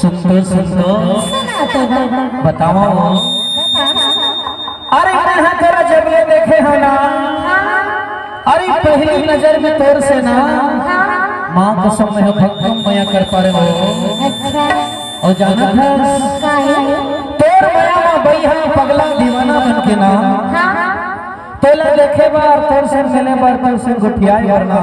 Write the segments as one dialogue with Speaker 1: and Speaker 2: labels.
Speaker 1: सुनो सुनो बताओ। अरे मैं तेरा जबले देखे है ना, अरे पहली नजर में तोर से ना माँ कसम में भक्कम मया कर पा रहे हो। और जाना था तोर मया माँ बैहा पगला दीवाना बन के ना तोला देखे बार तोर से मिले बार तोर से गुटियाई करना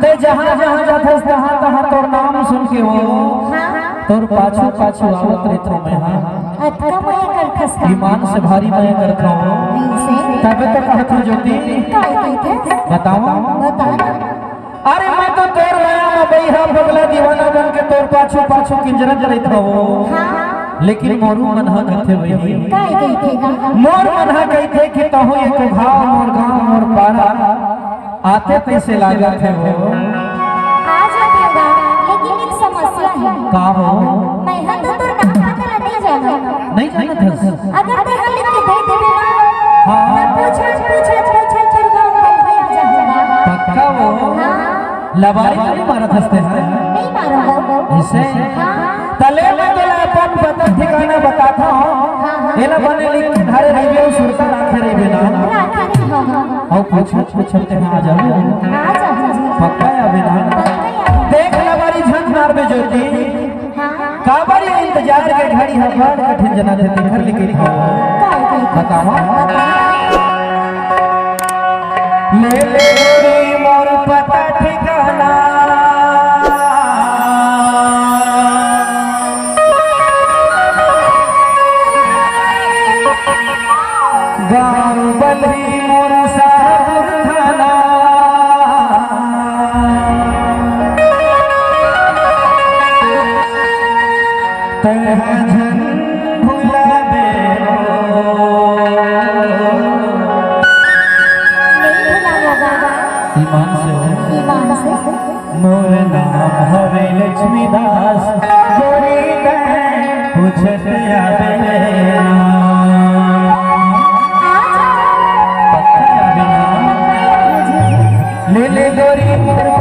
Speaker 1: ते जहाँ जहाँ जाथस तहाँ तहाँ तोर नाम सुन के हो तोर पाछू पाछू आवत रहत हो। मैं हाँ
Speaker 2: अतका मया कर खसका
Speaker 1: ईमान से भारी मया करता हूँ तबे तो कहता ज्योति बताओ। अरे मैं तो तोर मया में बैहा पगला दीवाना बन के तोर पाछू पाछू किंजरत रहता हूँ। लेकिन मोरू मनहा कहते वही मोर मनहा कहते कि तहो एक भाव मोर गांव मोर पारा आते तैसे लागा थे वो
Speaker 2: आ जाएगा। लेकिन एक समस्या है।
Speaker 1: का हो
Speaker 2: मैं यहाँ तो नाम पता नहीं जाना
Speaker 1: था।
Speaker 2: अगर ते हल लिख के दे देबे ना
Speaker 1: हाँ
Speaker 2: मैं पूछा फिर गांव में आ जाऊंगा।
Speaker 1: पक्का वो लबारी नहीं मारा थसते हैं
Speaker 2: नहीं मारूंगा
Speaker 1: इसे तले में तो अपन पता ठिकाना बताता हूँ। ये ना बने लिख के धारे रिव्यू सुरता रखे रे बिना और पूछते हैं आ जाओ पक्का या बिना देख लबारी झंझ मार बे ज्योति काबरी इंतजार के घड़ी है बड़ कठिन जना थे देखर लिखे था बतावा। ले ले गोरी मोर पता ठिकाना गाँव बलही मोर सापुर थाना तह झन भुला बेरो ईमान से मोर नाम हवे लक्ष्मीदास गोरी पूछत आवे ले ले गोरी मोरे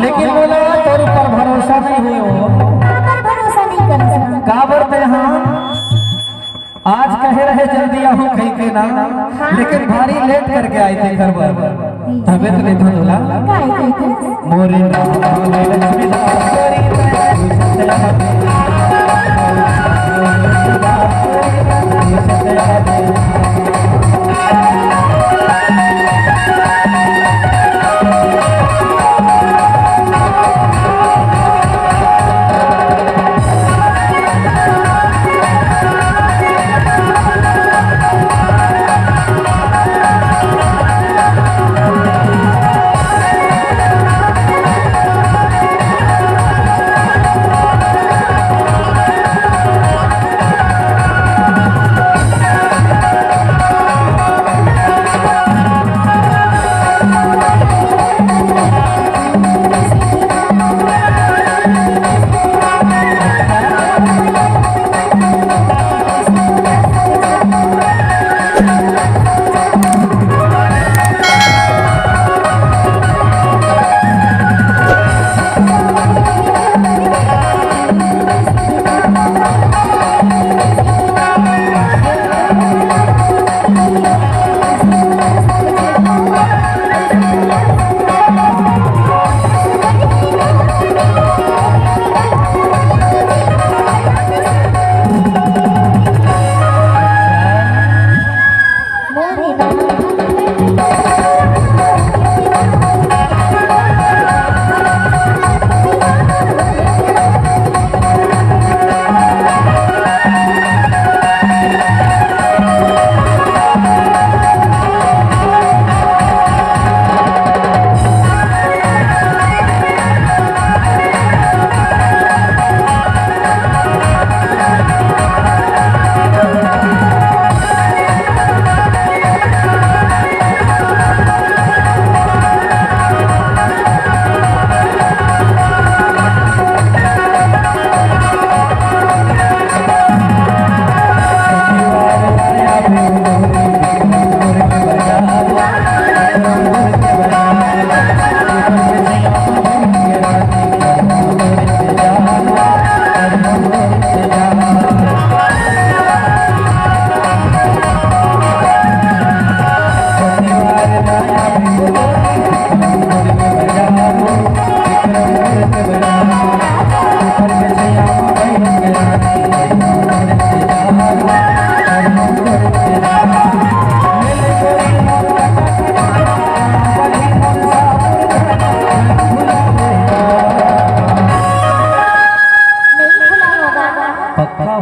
Speaker 1: लेकिन बोला तोर पर भरोसा नहीं हो
Speaker 2: भरोसा नहीं कर सकता
Speaker 1: का बोलते हाँ आज कहे रहे जल्दी आऊं कहीं के ना लेकिन भारी लेट करके आई थी घर पर तबे तो नहीं धुला मोरी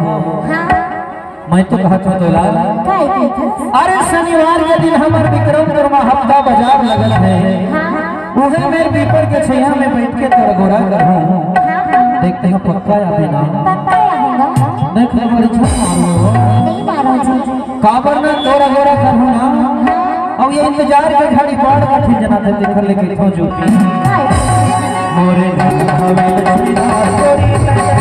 Speaker 1: हो
Speaker 2: हाँ
Speaker 1: मैं तो कहत हो तोला
Speaker 2: काय कहत
Speaker 1: अरे शनिवार के दिन हमार विक्रमपुर में हफ्ता बाजार लगल है
Speaker 2: हाँ
Speaker 1: उहे मैं पीपर के छैया में बैठ के तोरा गोरा करहूं
Speaker 2: हाँ
Speaker 1: देखते हो पक्का या बिना
Speaker 2: पक्का आऊंगा
Speaker 1: देख ले बड़ी छत मारो
Speaker 2: नहीं मारो जी
Speaker 1: काबर ना तोरा गोरा करहूं ना अब ये इंतजार के घड़ी बाढ़ का ठीक जना थे देख ले के थो जो
Speaker 2: काय
Speaker 1: मोरे हवे लछमीना